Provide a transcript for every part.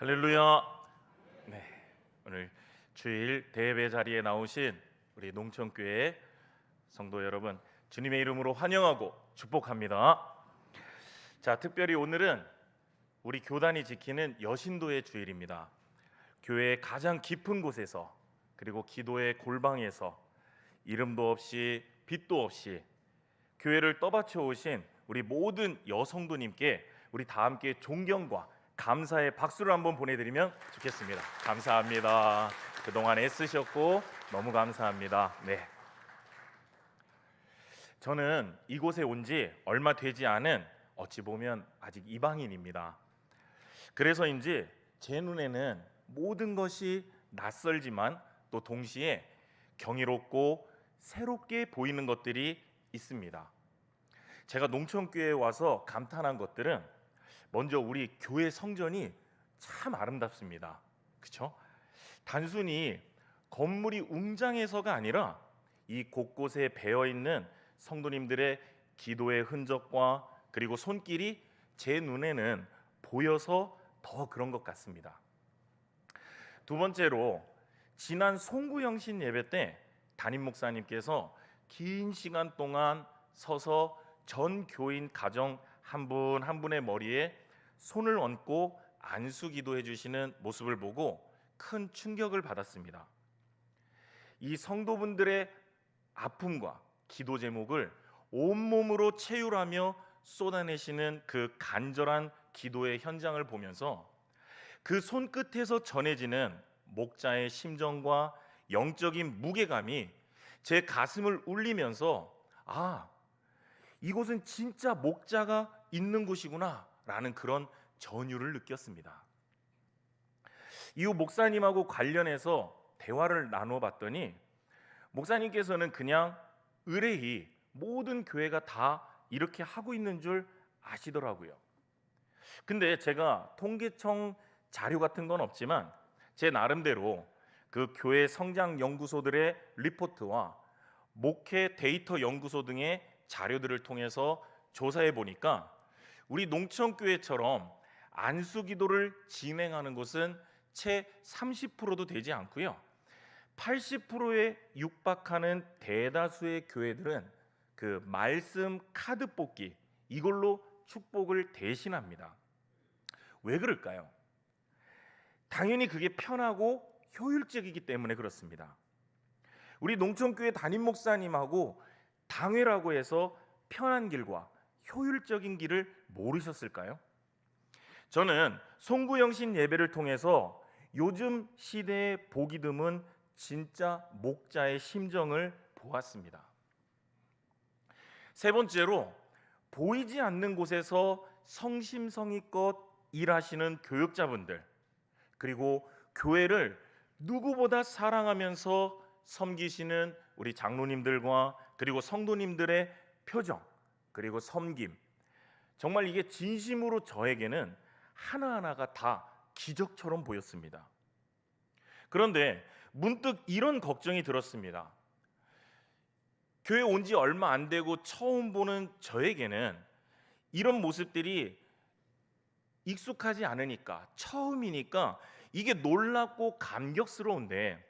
할렐루야. 네, 오늘 주일 대예배 자리에 나오신 우리 농천교회 성도 여러분, 주님의 이름으로 환영하고 축복합니다. 자, 특별히 오늘은 우리 교단이 지키는 여신도의 주일입니다. 교회의 가장 깊은 곳에서, 그리고 기도의 골방에서 이름도 없이 빛도 없이 교회를 떠받쳐 오신 우리 모든 여성도님께 우리 다 함께 존경과 감사의 박수를 한번 보내드리면 좋겠습니다. 감사합니다. 그동안 애쓰셨고 너무 감사합니다. 네, 저는 이곳에 온 지 얼마 되지 않은 어찌 보면 아직 이방인입니다. 그래서인지 제 눈에는 모든 것이 낯설지만 또 동시에 경이롭고 새롭게 보이는 것들이 있습니다. 제가 농촌교회에 와서 감탄한 것들은 먼저 우리 교회 성전이 참 아름답습니다. 그렇죠? 단순히 건물이 웅장해서가 아니라 이 곳곳에 배어 있는 성도님들의 기도의 흔적과 그리고 손길이 제 눈에는 보여서 더 그런 것 같습니다. 두 번째로, 지난 송구영신 예배 때 담임 목사님께서 긴 시간 동안 서서 전 교인 가정 한 분 한 분의 머리에 손을 얹고 안수 기도해 주시는 모습을 보고 큰 충격을 받았습니다. 이 성도분들의 아픔과 기도 제목을 온몸으로 체휼하며 쏟아내시는 그 간절한 기도의 현장을 보면서 그 손끝에서 전해지는 목자의 심정과 영적인 무게감이 제 가슴을 울리면서 이곳은 진짜 목자가 있는 곳이구나 라는 그런 전율을 느꼈습니다. 이후 목사님하고 관련해서 대화를 나눠봤더니 목사님께서는 그냥 의뢰히 모든 교회가 다 이렇게 하고 있는 줄 아시더라고요. 근데 제가 통계청 자료 같은 건 없지만 제 나름대로 그 교회 성장 연구소들의 리포트와 목회 데이터 연구소 등의 자료들을 통해서 조사해 보니까 우리 농촌교회처럼 안수기도를 진행하는 곳은 채 30%도 되지 않고요, 80%에 육박하는 대다수의 교회들은 그 말씀 카드 뽑기, 이걸로 축복을 대신합니다. 왜 그럴까요? 당연히 그게 편하고 효율적이기 때문에 그렇습니다. 우리 농촌교회 담임 목사님하고 당회라고 해서 편한 길과 효율적인 길을 모르셨을까요? 저는 송구영신 예배를 통해서 요즘 시대에 보기 드문 진짜 목자의 심정을 보았습니다. 세 번째로, 보이지 않는 곳에서 성심성의껏 일하시는 교육자분들, 그리고 교회를 누구보다 사랑하면서 섬기시는 우리 장로님들과 그리고 성도님들의 표정, 그리고 섬김, 정말 이게 진심으로 저에게는 하나하나가 다 기적처럼 보였습니다. 그런데 문득 이런 걱정이 들었습니다. 교회 온 지 얼마 안 되고 처음 보는 저에게는 이런 모습들이 익숙하지 않으니까, 처음이니까 이게 놀랍고 감격스러운데,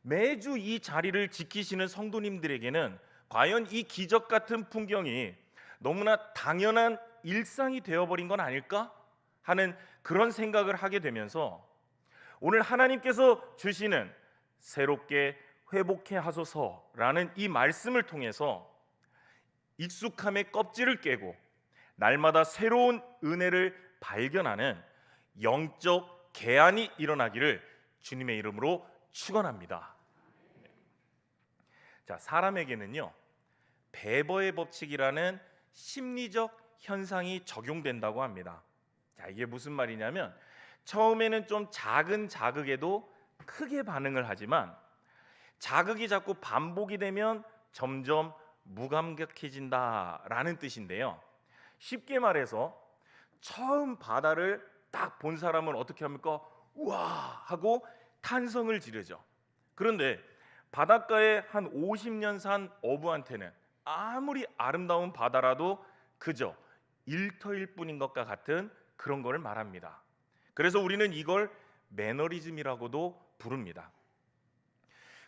매주 이 자리를 지키시는 성도님들에게는 과연 이 기적 같은 풍경이 너무나 당연한 일상이 되어버린 건 아닐까 하는 그런 생각을 하게 되면서 오늘 하나님께서 주시는 새롭게 회복해 하소서라는 이 말씀을 통해서 익숙함의 껍질을 깨고 날마다 새로운 은혜를 발견하는 영적 개안이 일어나기를 주님의 이름으로 축원합니다. 자, 사람에게는요, 베버의 법칙이라는 심리적 현상이 적용된다고 합니다. 자, 이게 무슨 말이냐면 처음에는 좀 작은 자극에도 크게 반응을 하지만 자극이 자꾸 반복이 되면 점점 무감각해진다라는 뜻인데요. 쉽게 말해서 처음 바다를 딱 본 사람은 어떻게 합니까? 우와 하고 탄성을 지르죠. 그런데 바닷가에 한 50년 산 어부한테는 아무리 아름다운 바다라도 그저 일터일 뿐인 것과 같은 그런 거를 말합니다. 그래서 우리는 이걸 매너리즘이라고도 부릅니다.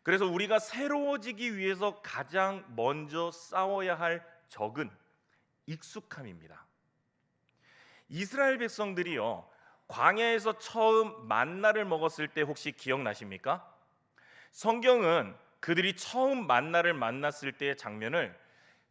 그래서 우리가 새로워지기 위해서 가장 먼저 싸워야 할 적은 익숙함입니다. 이스라엘 백성들이요, 광야에서 처음 만나를 먹었을 때 혹시 기억나십니까? 성경은 그들이 처음 만나를 만났을 때의 장면을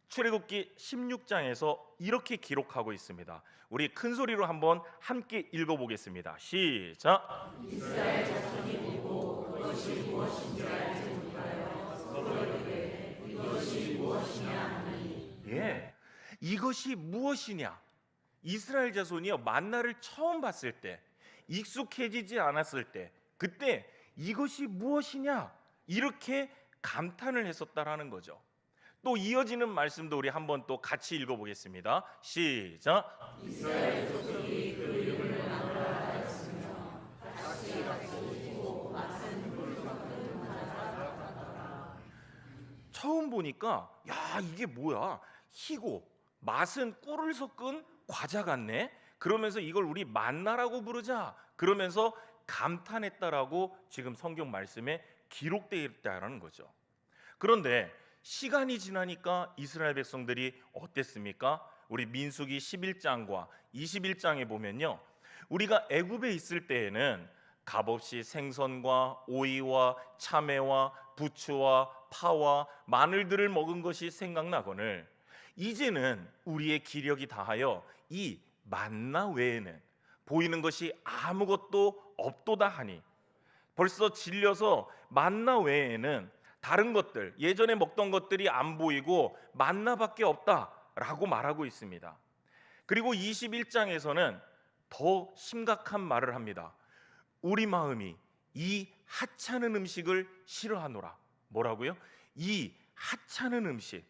출애굽기 16장에서 이렇게 기록하고 있습니다. 우리 큰 소리로 한번 함께 읽어보겠습니다. 시작. 이스라엘 자손이 보고 그것이 무엇인 줄 알지 못하여 서로에게 이것이 무엇이냐 하니. 예, 이것이 무엇이냐. 이스라엘 자손이요, 만나를 처음 봤을 때, 익숙해지지 않았을 때, 그때 이것이 무엇이냐 이렇게 감탄을 했었다라는 거죠. 또 이어지는 말씀도 우리 한번 또 같이 읽어보겠습니다. 시작. 이스라엘 족속이 그 이름을 나누라 하였으며 같이 있고 맛은 물 섞은 과자가 같더라. 처음 보니까 야, 이게 뭐야, 희고 맛은 꿀을 섞은 과자 같네. 그러면서 이걸 우리 만나라고 부르자 그러면서 감탄했다라고 지금 성경 말씀에 기록되어 있다라는 거죠. 그런데 시간이 지나니까 이스라엘 백성들이 어땠습니까? 우리 민수기 11장과 21장에 보면요, 우리가 애굽에 있을 때에는 값없이 생선과 오이와 참외와 부추와 파와 마늘들을 먹은 것이 생각나거늘 이제는 우리의 기력이 다하여 이 만나 외에는 보이는 것이 아무것도 없도다 하니 벌써 질려서 만나 외에는 다른 것들, 예전에 먹던 것들이 안 보이고 만나밖에 없다라고 말하고 있습니다. 그리고 21장에서는 더 심각한 말을 합니다. 우리 마음이 이 하찮은 음식을 싫어하노라. 뭐라고요? 이 하찮은 음식.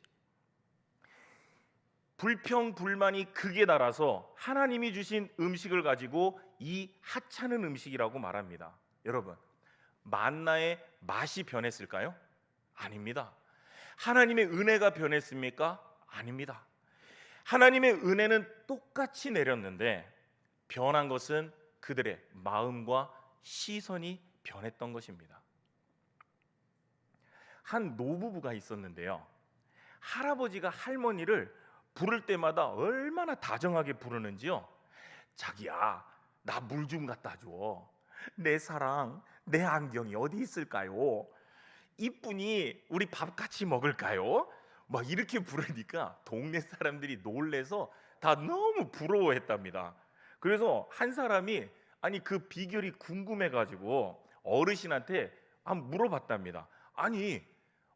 불평 불만이 극에 달아서 하나님이 주신 음식을 가지고 이 하찮은 음식이라고 말합니다. 여러분, 만나의 맛이 변했을까요? 아닙니다. 하나님의 은혜가 변했습니까? 아닙니다. 하나님의 은혜는 똑같이 내렸는데 변한 것은 그들의 마음과 시선이 변했던 것입니다. 한 노부부가 있었는데요, 할아버지가 할머니를 부를 때마다 얼마나 다정하게 부르는지요. 자기야, 나 물 좀 갖다 줘. 내 사랑, 내 안경이 어디 있을까요? 이쁜이 우리 밥 같이 먹을까요? 막 이렇게 부르니까 동네 사람들이 놀래서 다 너무 부러워했답니다. 그래서 한 사람이 아니 그 비결이 궁금해가지고 어르신한테 한번 물어봤답니다. 아니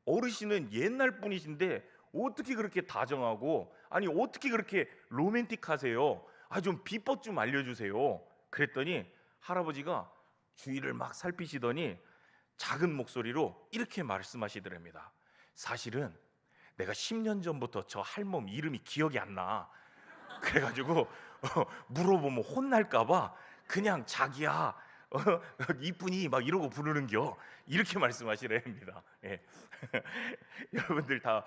어르신은 옛날 분이신데 어떻게 그렇게 다정하고 아니 어떻게 그렇게 로맨틱하세요? 좀 비법 좀 알려주세요. 그랬더니 할아버지가 주위를 막 살피시더니 작은 목소리로 이렇게 말씀하시더랍니다. 사실은 내가 10년 전부터 저 할멈 이름이 기억이 안 나. 그래가지고 물어보면 혼날까봐 그냥 자기야 이쁜이 막 이러고 부르는겨, 이렇게 말씀하시랍니다. 예. 여러분들 다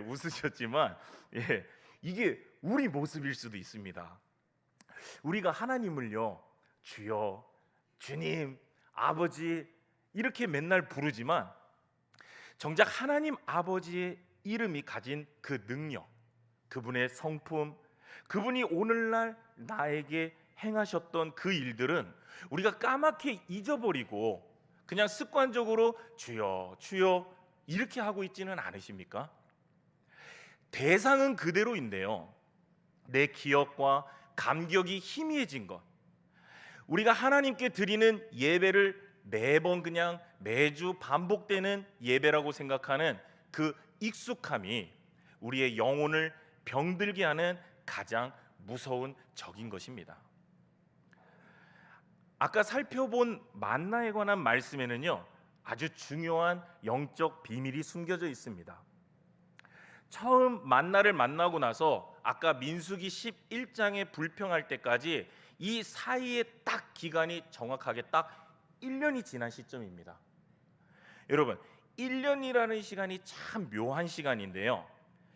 웃으셨지만 이게 우리 모습일 수도 있습니다. 우리가 하나님을요 주여, 주님, 아버지 이렇게 맨날 부르지만 정작 하나님 아버지의 이름이 가진 그 능력, 그분의 성품, 그분이 오늘날 나에게 행하셨던 그 일들은 우리가 까맣게 잊어버리고 그냥 습관적으로 주여 주여 이렇게 하고 있지는 않으십니까? 대상은 그대로인데요, 내 기억과 감격이 희미해진 것, 우리가 하나님께 드리는 예배를 매번 그냥 매주 반복되는 예배라고 생각하는 그 익숙함이 우리의 영혼을 병들게 하는 가장 무서운 적인 것입니다. 아까 살펴본 만나에 관한 말씀에는요 아주 중요한 영적 비밀이 숨겨져 있습니다. 처음 만나를 만나고 나서 아까 민수기 11장에 불평할 때까지 이 사이에 딱 기간이 정확하게 딱 1년이 지난 시점입니다. 여러분, 1년이라는 시간이 참 묘한 시간인데요,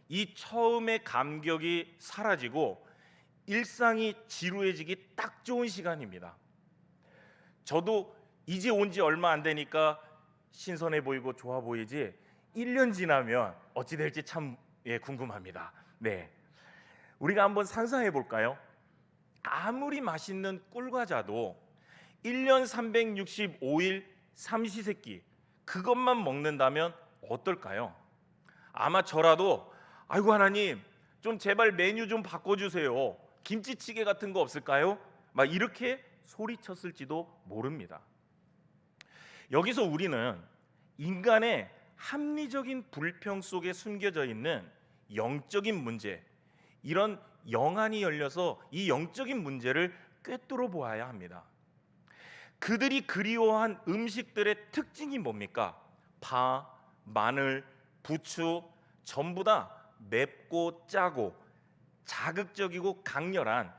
이 처음의 감격이 사라지고 일상이 지루해지기 딱 좋은 시간입니다. 저도 이제 온 지 얼마 안 되니까 신선해 보이고 좋아 보이지 1년 지나면 어찌 될지 참 궁금합니다. 네, 우리가 한번 상상해 볼까요? 아무리 맛있는 꿀과자도 1년 365일 삼시세끼 그것만 먹는다면 어떨까요? 아마 저라도 아이고 하나님 좀 제발 메뉴 좀 바꿔주세요. 김치찌개 같은 거 없을까요? 막 이렇게 소리쳤을지도 모릅니다. 여기서 우리는 인간의 합리적인 불평 속에 숨겨져 있는 영적인 문제, 이런 영안이 열려서 이 영적인 문제를 꿰뚫어 보아야 합니다. 그들이 그리워한 음식들의 특징이 뭡니까? 파, 마늘, 부추 전부 다 맵고 짜고 자극적이고 강렬한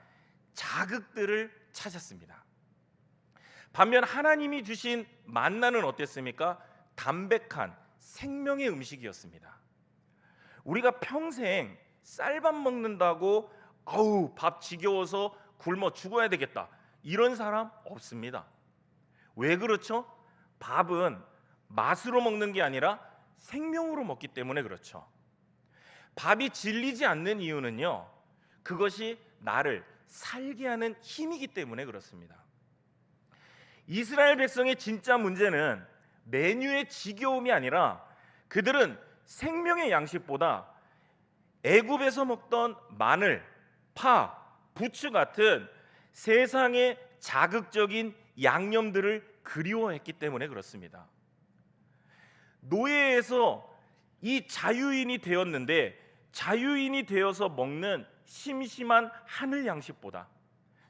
자극들을 찾았습니다. 반면 하나님이 주신 만나는 어땠습니까? 담백한 생명의 음식이었습니다. 우리가 평생 쌀밥 먹는다고 아우 밥 지겨워서 굶어 죽어야 되겠다 이런 사람 없습니다. 왜 그렇죠? 밥은 맛으로 먹는 게 아니라 생명으로 먹기 때문에 그렇죠. 밥이 질리지 않는 이유는요, 그것이 나를 살게 하는 힘이기 때문에 그렇습니다. 이스라엘 백성의 진짜 문제는 메뉴의 지겨움이 아니라 그들은 생명의 양식보다 애굽에서 먹던 마늘, 파, 부추 같은 세상의 자극적인 양념들을 그리워했기 때문에 그렇습니다. 노예에서 이 자유인이 되었는데 자유인이 되어서 먹는 심심한 하늘 양식보다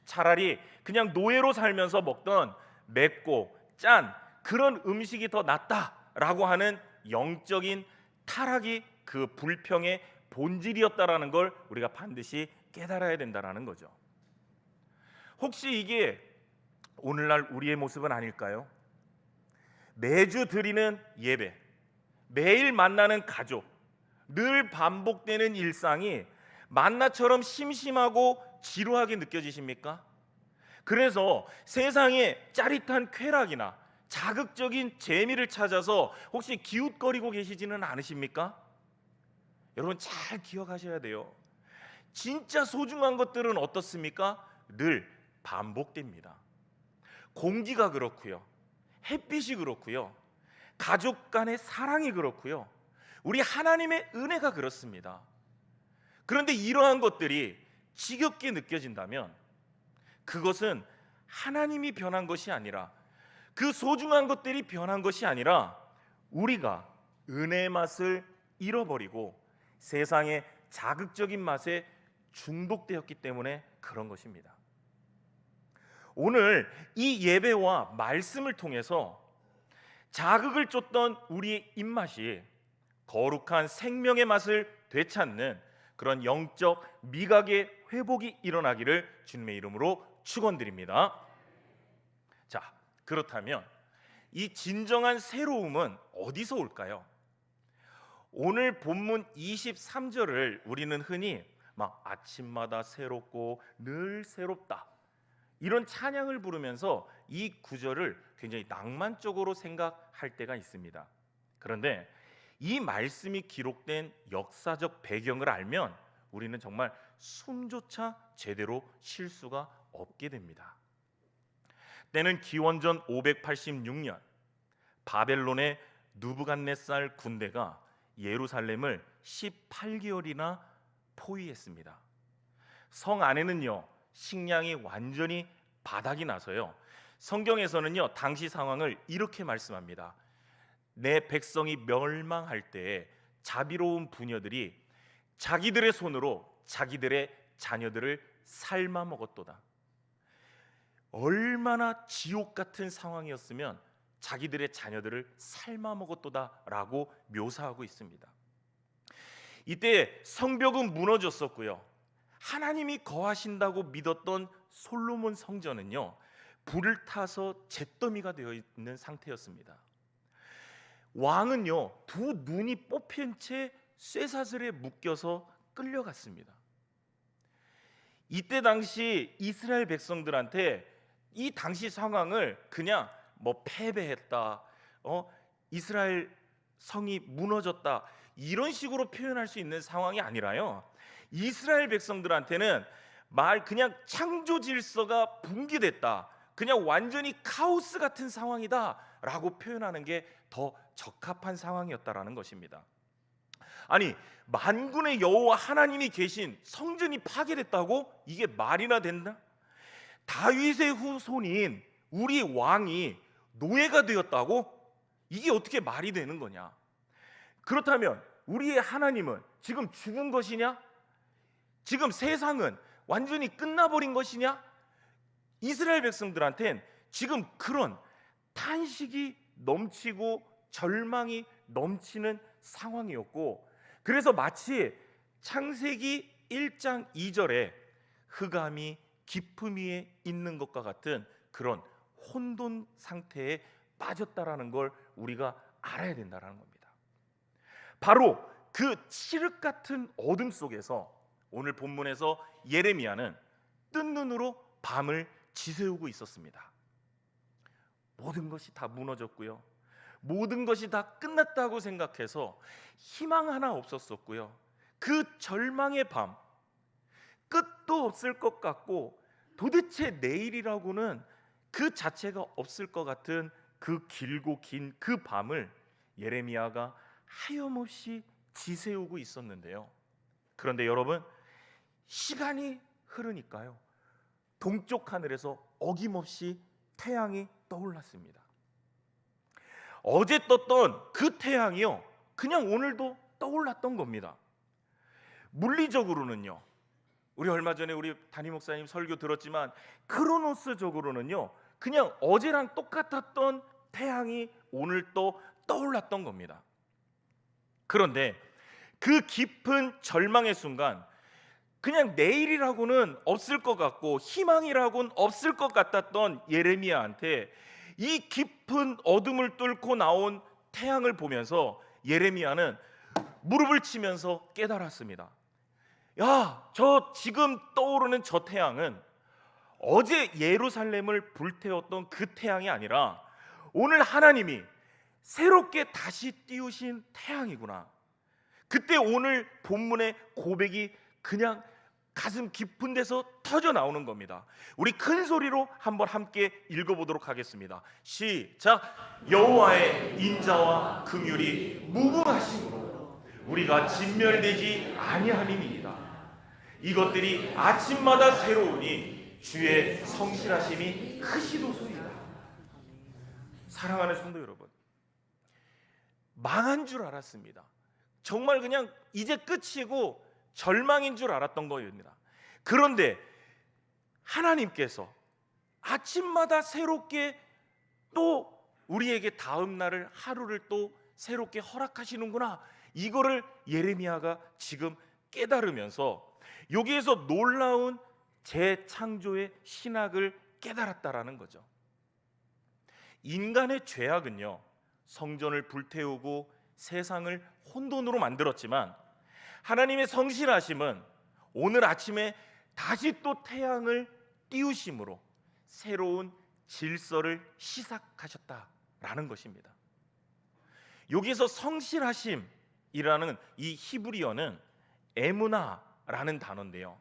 차라리 그냥 노예로 살면서 먹던 맵고 짠 그런 음식이 더 낫다라고 하는 영적인 타락이 그 불평의 본질이었다라는 걸 우리가 반드시 깨달아야 된다라는 거죠. 혹시 이게 오늘날 우리의 모습은 아닐까요? 매주 드리는 예배, 매일 만나는 가족, 늘 반복되는 일상이 만나처럼 심심하고 지루하게 느껴지십니까? 그래서 세상의 짜릿한 쾌락이나 자극적인 재미를 찾아서 혹시 기웃거리고 계시지는 않으십니까? 여러분 잘 기억하셔야 돼요. 진짜 소중한 것들은 어떻습니까? 늘 반복됩니다. 공기가 그렇고요, 햇빛이 그렇고요, 가족 간의 사랑이 그렇고요, 우리 하나님의 은혜가 그렇습니다. 그런데 이러한 것들이 지겹게 느껴진다면 그것은 하나님이 변한 것이 아니라, 그 소중한 것들이 변한 것이 아니라 우리가 은혜의 맛을 잃어버리고 세상의 자극적인 맛에 중독되었기 때문에 그런 것입니다. 오늘 이 예배와 말씀을 통해서 자극을 쫓던 우리의 입맛이 거룩한 생명의 맛을 되찾는 그런 영적 미각의 회복이 일어나기를 주님의 이름으로 축원드립니다. 자, 그렇다면 이 진정한 새로움은 어디서 올까요? 오늘 본문 23절을 우리는 흔히 막 아침마다 새롭고 늘 새롭다 이런 찬양을 부르면서 이 구절을 굉장히 낭만적으로 생각할 때가 있습니다. 그런데 이 말씀이 기록된 역사적 배경을 알면 우리는 정말 숨조차 제대로 쉴 수가 없게 됩니다. 때는 기원전 586년 바벨론의 느부갓네살 군대가 예루살렘을 18개월이나 포위했습니다. 성 안에는요 식량이 완전히 바닥이 나서요, 성경에서는요 당시 상황을 이렇게 말씀합니다. 내 백성이 멸망할 때에 자비로운 부녀들이 자기들의 손으로 자기들의 자녀들을 삶아 먹었도다. 얼마나 지옥 같은 상황이었으면 자기들의 자녀들을 삶아 먹었도다라고 묘사하고 있습니다. 이때 성벽은 무너졌었고요, 하나님이 거하신다고 믿었던 솔로몬 성전은요 불을 타서 잿더미가 되어 있는 상태였습니다. 왕은요 두 눈이 뽑힌 채 쇠사슬에 묶여서 끌려갔습니다. 이때 당시 이스라엘 백성들한테 이 당시 상황을 그냥 뭐 패배했다, 이스라엘 성이 무너졌다 이런 식으로 표현할 수 있는 상황이 아니라요, 이스라엘 백성들한테는 그냥 창조 질서가 붕괴됐다, 그냥 완전히 카오스 같은 상황이다라고 표현하는 게 더 적합한 상황이었다라는 것입니다. 아니, 만군의 여호와 하나님이 계신 성전이 파괴됐다고? 이게 말이나 된다? 다윗의 후손인 우리 왕이 노예가 되었다고? 이게 어떻게 말이 되는 거냐? 그렇다면 우리의 하나님은 지금 죽은 것이냐? 지금 세상은 완전히 끝나버린 것이냐? 이스라엘 백성들한텐 지금 그런 탄식이 넘치고 절망이 넘치는 상황이었고, 그래서 마치 창세기 1장 2절에 흑암이 깊음 위에 있는 것과 같은 그런 혼돈 상태에 빠졌다라는 걸 우리가 알아야 된다는 겁니다. 바로 그 칠흑 같은 어둠 속에서 오늘 본문에서 예레미야는 뜬 눈으로 밤을 지새우고 있었습니다. 모든 것이 다 무너졌고요, 모든 것이 다 끝났다고 생각해서 희망 하나 없었었고요, 그 절망의 밤, 끝도 없을 것 같고 도대체 내일이라고는 그 자체가 없을 것 같은 그 길고 긴 그 밤을 예레미야가 하염없이 지새우고 있었는데요. 그런데 여러분, 시간이 흐르니까요, 동쪽 하늘에서 어김없이 태양이 떠올랐습니다. 어제 떴던 그 태양이요, 그냥 오늘도 떠올랐던 겁니다. 물리적으로는요, 우리 얼마 전에 우리 담임 목사님 설교 들었지만 크로노스적으로는요, 그냥 어제랑 똑같았던 태양이 오늘 또 떠올랐던 겁니다. 그런데 그 깊은 절망의 순간, 그냥 내일이라고는 없을 것 같고 희망이라고는 없을 것 같았던 예레미야한테 이 깊은 어둠을 뚫고 나온 태양을 보면서 예레미야는 무릎을 치면서 깨달았습니다. 야, 저 지금 떠오르는 저 태양은 어제 예루살렘을 불태웠던 그 태양이 아니라 오늘 하나님이 새롭게 다시 띄우신 태양이구나. 그때 오늘 본문의 고백이 그냥 가슴 깊은 데서 터져 나오는 겁니다. 우리 큰 소리로 한번 함께 읽어보도록 하겠습니다. 시작. 여호와의 인자와 긍휼이 무궁하심으로 우리가 진멸되지 아니함이니이다. 이것들이 아침마다 새로우니 주의 성실하심이 크시도소이다. 사랑하는 성도 여러분, 망한 줄 알았습니다. 정말 그냥 이제 끝이고 절망인 줄 알았던 거입니다. 그런데 하나님께서 아침마다 새롭게 또 우리에게 다음 날을 하루를 또 새롭게 허락하시는구나, 이거를 예레미야가 지금 깨달으면서 여기에서 놀라운 재창조의 신학을 깨달았다라는 거죠. 인간의 죄악은요, 성전을 불태우고 세상을 혼돈으로 만들었지만 하나님의 성실하심은 오늘 아침에 다시 또 태양을 띄우심으로 새로운 질서를 시작하셨다라는 것입니다. 여기서 성실하심이라는 이 히브리어는 에무나라는 단어인데요,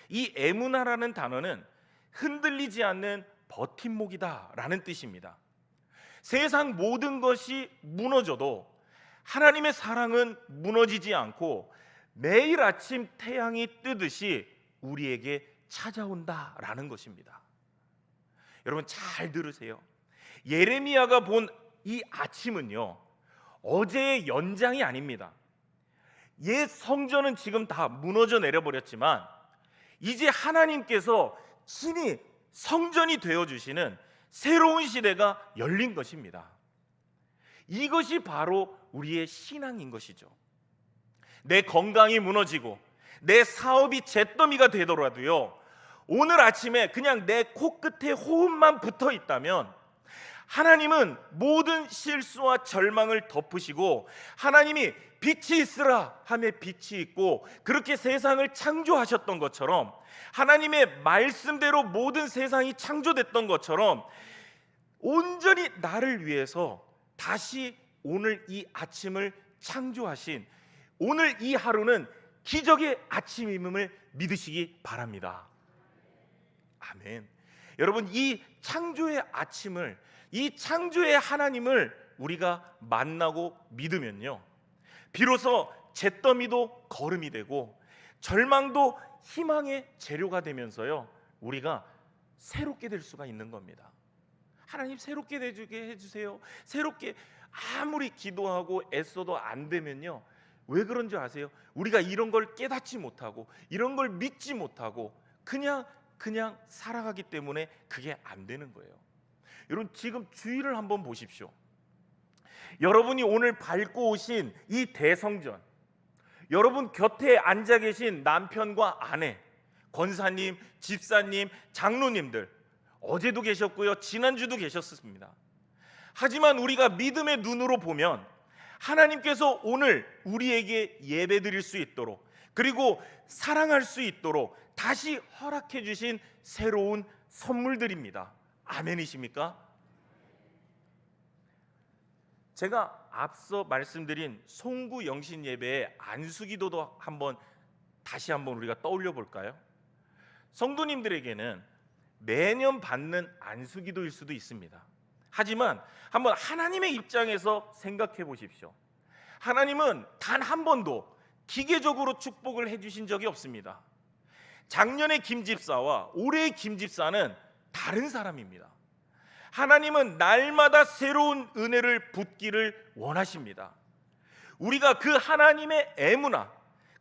이 에무나라는 단어는 흔들리지 않는 버팀목이다라는 뜻입니다. 세상 모든 것이 무너져도 하나님의 사랑은 무너지지 않고 매일 아침 태양이 뜨듯이 우리에게 찾아온다라는 것입니다. 여러분 잘 들으세요. 예레미야가 본 이 아침은요, 어제의 연장이 아닙니다. 옛 성전은 지금 다 무너져 내려버렸지만 이제 하나님께서 친히 성전이 되어주시는 새로운 시대가 열린 것입니다. 이것이 바로 우리의 신앙인 것이죠. 내 건강이 무너지고 내 사업이 잿더미가 되더라도요, 오늘 아침에 그냥 내 코끝에 호흡만 붙어 있다면 하나님은 모든 실수와 절망을 덮으시고 하나님이 빛이 있으라 하며 빛이 있고 그렇게 세상을 창조하셨던 것처럼, 하나님의 말씀대로 모든 세상이 창조됐던 것처럼 온전히 나를 위해서 다시 오늘 이 아침을 창조하신 오늘 이 하루는 기적의 아침임을 믿으시기 바랍니다. 아멘. 여러분, 이 창조의 아침을, 이 창조의 하나님을 우리가 만나고 믿으면요, 비로소 잿더미도 거름이 되고 절망도 희망의 재료가 되면서요, 우리가 새롭게 될 수가 있는 겁니다. 하나님 새롭게 되게 해주세요. 새롭게. 아무리 기도하고 애써도 안 되면요, 왜 그런 줄 아세요? 우리가 이런 걸 깨닫지 못하고 이런 걸 믿지 못하고 그냥 살아가기 때문에 그게 안 되는 거예요. 여러분, 지금 주위를 한번 보십시오. 여러분이 오늘 밟고 오신 이 대성전, 여러분 곁에 앉아 계신 남편과 아내, 권사님, 집사님, 장로님들, 어제도 계셨고요, 지난주도 계셨습니다. 하지만 우리가 믿음의 눈으로 보면 하나님께서 오늘 우리에게 예배드릴 수 있도록, 그리고 사랑할 수 있도록 다시 허락해 주신 새로운 선물들입니다. 아멘이십니까? 제가 앞서 말씀드린 송구 영신 예배의 안수기도도 다시 한번 우리가 떠올려 볼까요? 성도님들에게는 매년 받는 안수기도일 수도 있습니다. 하지만 한번 하나님의 입장에서 생각해 보십시오. 하나님은 단 한 번도 기계적으로 축복을 해주신 적이 없습니다. 작년의 김 집사와 올해의 김 집사는 다른 사람입니다. 하나님은 날마다 새로운 은혜를 붓기를 원하십니다. 우리가 그 하나님의 애무나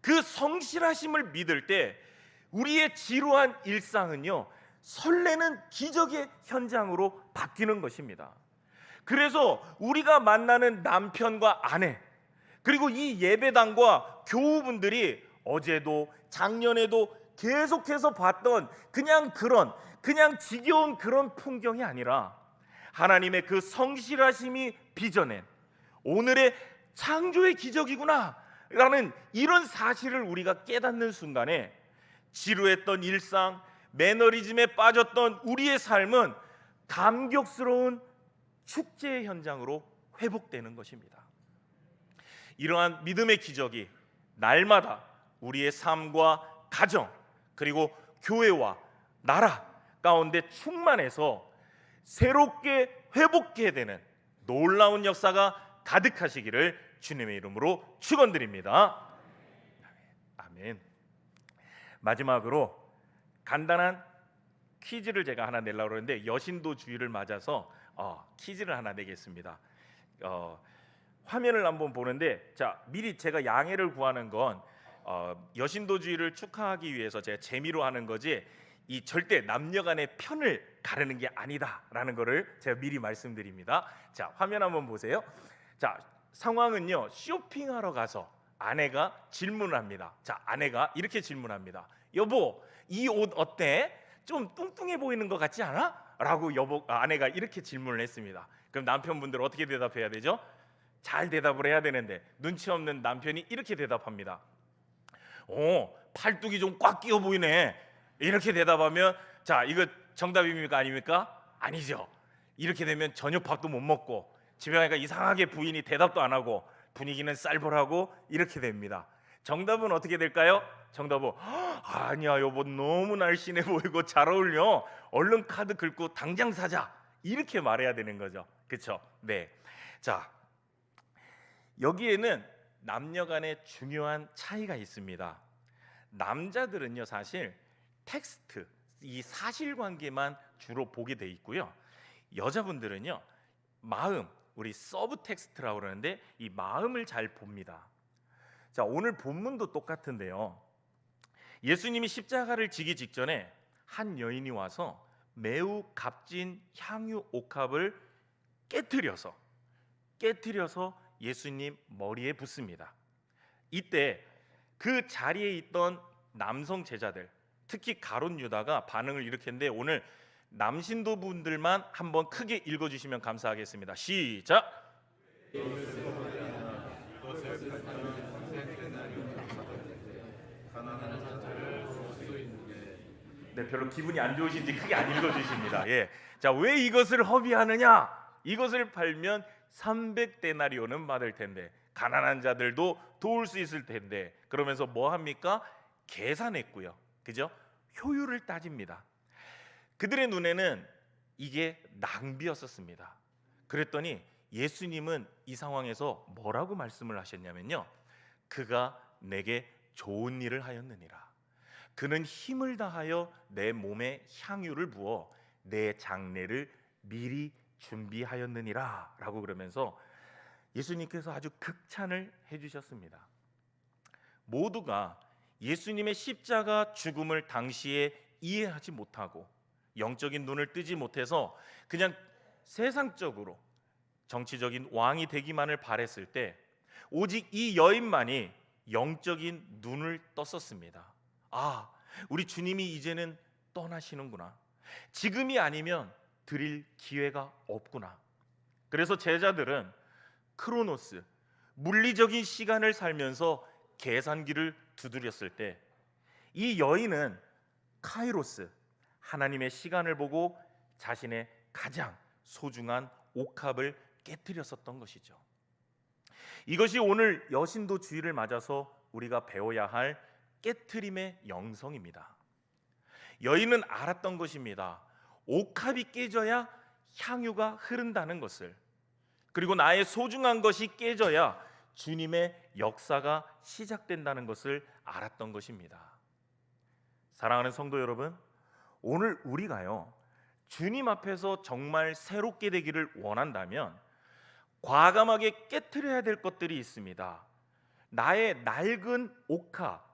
그 성실하심을 믿을 때 우리의 지루한 일상은요, 설레는 기적의 현장으로 바뀌는 것입니다. 그래서 우리가 만나는 남편과 아내, 그리고 이 예배당과 교우분들이 어제도 작년에도 계속해서 봤던 그냥 지겨운 그런 풍경이 아니라 하나님의 그 성실하심이 빚어낸 오늘의 창조의 기적이구나 라는 이런 사실을 우리가 깨닫는 순간에 지루했던 일상, 매너리즘에 빠졌던 우리의 삶은 감격스러운 축제의 현장으로 회복되는 것입니다. 이러한 믿음의 기적이 날마다 우리의 삶과 가정, 그리고 교회와 나라 가운데 충만해서 새롭게 회복해 되는 놀라운 역사가 가득하시기를 주님의 이름으로 축원드립니다. 아멘. 마지막으로 간단한 퀴즈를 제가 하나 내려고 그러는데, 여신도 주일을 맞아서 퀴즈를 하나 내겠습니다. 화면을 한번 보는데, 자, 미리 제가 양해를 구하는 건 여신도 주일을 축하하기 위해서 제가 재미로 하는 거지, 이 절대 남녀간의 편을 가르는 게 아니다라는 거를 제가 미리 말씀드립니다. 자, 화면 한번 보세요. 자, 상황은요, 쇼핑하러 가서 아내가 질문을 합니다. 자, 아내가 이렇게 질문합니다. 여보, 이 옷 어때? 좀 뚱뚱해 보이는 것 같지 않아? 라고 아내가 이렇게 질문을 했습니다. 그럼 남편분들 어떻게 대답해야 되죠? 잘 대답을 해야 되는데 눈치 없는 남편이 이렇게 대답합니다. 팔뚝이 좀 꽉 끼어 보이네. 이렇게 대답하면, 자, 이거 정답입니까 아닙니까? 아니죠. 이렇게 되면 저녁 밥도 못 먹고 집에 가니까 이상하게 부인이 대답도 안 하고 분위기는 쌀벌하고 이렇게 됩니다. 정답은 어떻게 될까요? 정답은 아니야 여보, 너무 날씬해 보이고 잘 어울려, 얼른 카드 긁고 당장 사자, 이렇게 말해야 되는 거죠. 그렇죠? 네. 자, 여기에는 남녀 간의 중요한 차이가 있습니다. 남자들은요, 사실 텍스트, 이 사실관계만 주로 보게 돼 있고요, 여자분들은요 마음, 우리 서브 텍스트라고 그러는데 이 마음을 잘 봅니다. 자, 오늘 본문도 똑같은데요, 예수님이 십자가를 지기 직전에 한 여인이 와서 매우 값진 향유 옥합을 깨트려서 예수님 머리에 붓습니다. 이때 그 자리에 있던 남성 제자들, 특히 가룟 유다가 반응을 이렇게 했는데, 오늘 남신도분들만 한번 크게 읽어주시면 감사하겠습니다. 시작. 네, 별로 기분이 안 좋으신지 크게 안 읽어주십니다. 예. 자, 왜 이것을 허비하느냐? 이것을 팔면 300데나리온은 받을 텐데, 가난한 자들도 도울 수 있을 텐데, 그러면서 뭐 합니까? 계산했고요. 그죠? 효율을 따집니다. 그들의 눈에는 이게 낭비였었습니다. 그랬더니 예수님은 이 상황에서 뭐라고 말씀을 하셨냐면요, 그가 내게 좋은 일을 하였느니라. 그는 힘을 다하여 내 몸에 향유를 부어 내 장례를 미리 준비하였느니라 라고 그러면서 예수님께서 아주 극찬을 해주셨습니다. 모두가 예수님의 십자가 죽음을 당시에 이해하지 못하고 영적인 눈을 뜨지 못해서 그냥 세상적으로 정치적인 왕이 되기만을 바랬을 때, 오직 이 여인만이 영적인 눈을 떴었습니다. 아, 우리 주님이 이제는 떠나시는구나. 지금이 아니면 드릴 기회가 없구나. 그래서 제자들은 크로노스, 물리적인 시간을 살면서 계산기를 두드렸을 때, 이 여인은 카이로스, 하나님의 시간을 보고 자신의 가장 소중한 옥합을 깨뜨렸었던 것이죠. 이것이 오늘 여신도 주일을 맞아서 우리가 배워야 할 깨트림의 영성입니다. 여인은 알았던 것입니다. 옥합이 깨져야 향유가 흐른다는 것을, 그리고 나의 소중한 것이 깨져야 주님의 역사가 시작된다는 것을 알았던 것입니다. 사랑하는 성도 여러분, 오늘 우리가요, 주님 앞에서 정말 새롭게 되기를 원한다면 과감하게 깨트려야 될 것들이 있습니다. 나의 낡은 옥합,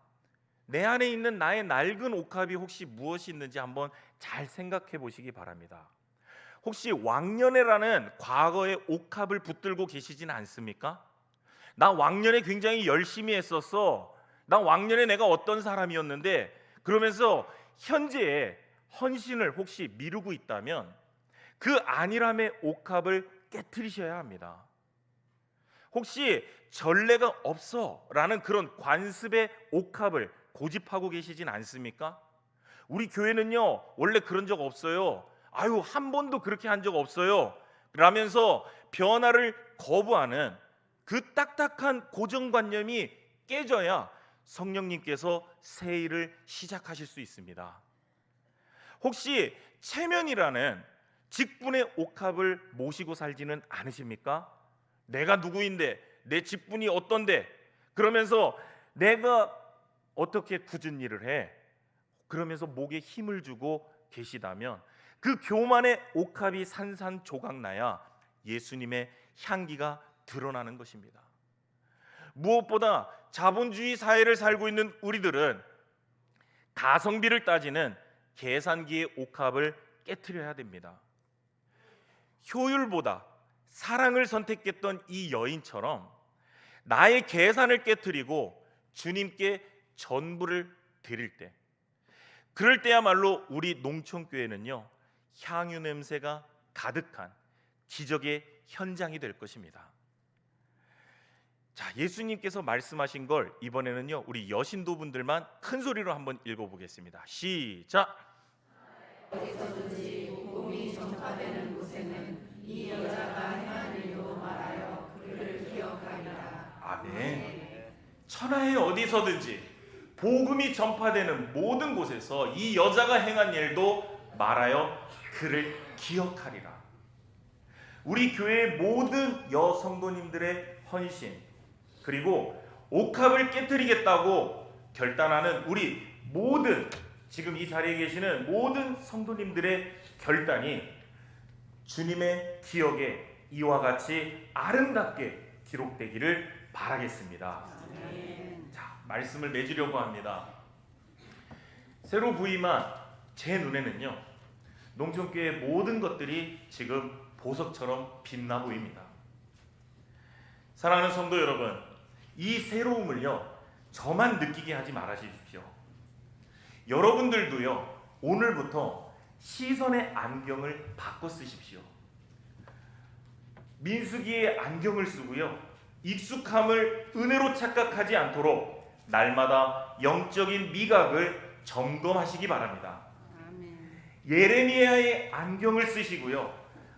내 안에 있는 나의 낡은 옥합이 혹시 무엇이 있는지 한번 잘 생각해 보시기 바랍니다. 혹시 왕년에라는 과거의 옥합을 붙들고 계시진 않습니까? 나 왕년에 굉장히 열심히 했었어. 나 왕년에 내가 어떤 사람이었는데, 그러면서 현재의 헌신을 혹시 미루고 있다면 그 안일함의 옥합을 깨트리셔야 합니다. 혹시 전례가 없어 라는 그런 관습의 옥합을 고집하고 계시진 않습니까? 우리 교회는요 원래 그런 적 없어요. 아유, 한 번도 그렇게 한 적 없어요 라면서 변화를 거부하는 그 딱딱한 고정관념이 깨져야 성령님께서 새 일을 시작하실 수 있습니다. 혹시 체면이라는 직분의 옥합을 모시고 살지는 않으십니까? 내가 누구인데, 내 직분이 어떤데, 그러면서 내가 어떻게 굳은 일을 해, 그러면서 목에 힘을 주고 계시다면 그 교만의 옥합이 산산조각나야 예수님의 향기가 드러나는 것입니다. 무엇보다 자본주의 사회를 살고 있는 우리들은 가성비를 따지는 계산기의 옥합을 깨트려야 됩니다. 효율보다 사랑을 선택했던 이 여인처럼 나의 계산을 깨트리고 주님께 전부를 드릴 때, 그럴 때야말로 우리 농촌교회는요 향유 냄새가 가득한 기적의 현장이 될 것입니다. 자, 예수님께서 말씀하신 걸 이번에는요 우리 여신도분들만 큰 소리로 한번 읽어보겠습니다. 시작. 어디서든지 복음이 전파되는 곳에는 이 여자가 행한 일도 말하여 그를 기억하리라. 아멘. 천하의 어디서든지 복음이 전파되는 모든 곳에서 이 여자가 행한 일도 말하여 그를 기억하리라. 우리 교회의 모든 여성도님들의 헌신, 그리고 옥합을 깨뜨리겠다고 결단하는 우리 모든, 지금 이 자리에 계시는 모든 성도님들의 결단이 주님의 기억에 이와 같이 아름답게 기록되기를 바라겠습니다. 자, 말씀을 맺으려고 합니다. 새로 부임한 제 눈에는요 농촌교회의 모든 것들이 지금 보석처럼 빛나 보입니다. 사랑하는 성도 여러분, 이 새로움을요 저만 느끼게 하지 말아주십시오. 여러분들도요 오늘부터 시선의 안경을 바꿔 쓰십시오. 민수기의 안경을 쓰고요 익숙함을 은혜로 착각하지 않도록 날마다 영적인 미각을 점검하시기 바랍니다. 예레미야의 안경을 쓰시고요,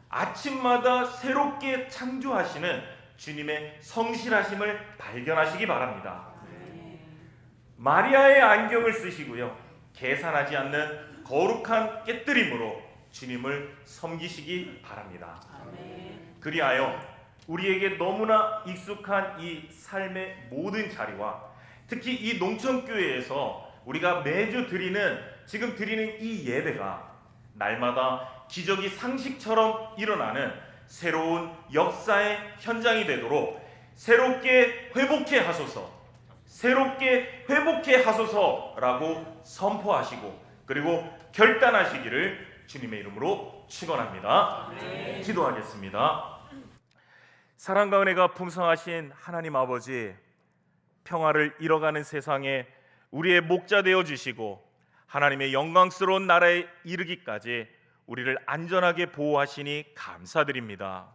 아침마다 새롭게 창조하시는 주님의 성실하심을 발견하시기 바랍니다. 마리아의 안경을 쓰시고요, 계산하지 않는 거룩한 깨뜨림으로 주님을 섬기시기 바랍니다. 그리하여 우리에게 너무나 익숙한 이 삶의 모든 자리와 특히 이 농촌교회에서 우리가 매주 지금 드리는 이 예배가 날마다 기적이 상식처럼 일어나는 새로운 역사의 현장이 되도록 새롭게 회복해 하소서라고 선포하시고 그리고 결단하시기를 주님의 이름으로 축원합니다. 기도하겠습니다. 사랑과 은혜가 풍성하신 하나님 아버지, 평화를 잃어가는 세상에 우리의 목자 되어 주시고 하나님의 영광스러운 나라에 이르기까지 우리를 안전하게 보호하시니 감사드립니다.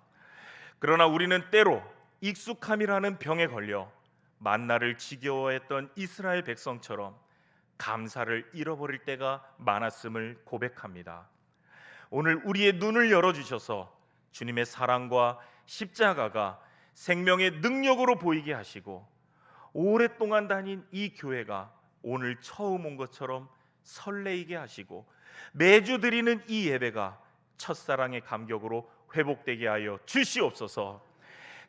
그러나 우리는 때로 익숙함이라는 병에 걸려 만나를 지겨워했던 이스라엘 백성처럼 감사를 잃어버릴 때가 많았음을 고백합니다. 오늘 우리의 눈을 열어주셔서 주님의 사랑과 십자가가 생명의 능력으로 보이게 하시고 오랫동안 다닌 이 교회가 오늘 처음 온 것처럼 설레이게 하시고 매주 드리는 이 예배가 첫사랑의 감격으로 회복되게 하여 주시옵소서.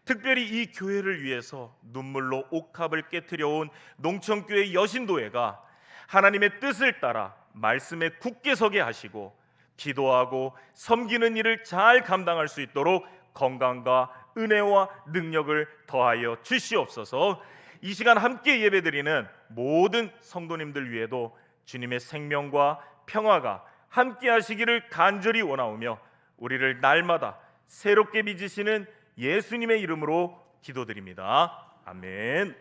특별히 이 교회를 위해서 눈물로 옥합을 깨트려 온 농촌교회 여신도회가 하나님의 뜻을 따라 말씀에 굳게 서게 하시고 기도하고 섬기는 일을 잘 감당할 수 있도록 건강과 은혜와 능력을 더하여 주시옵소서. 이 시간 함께 예배드리는 모든 성도님들 위에도 주님의 생명과 평화가 함께 하시기를 간절히 원하오며 우리를 날마다 새롭게 빚으시는 예수님의 이름으로 기도드립니다. 아멘.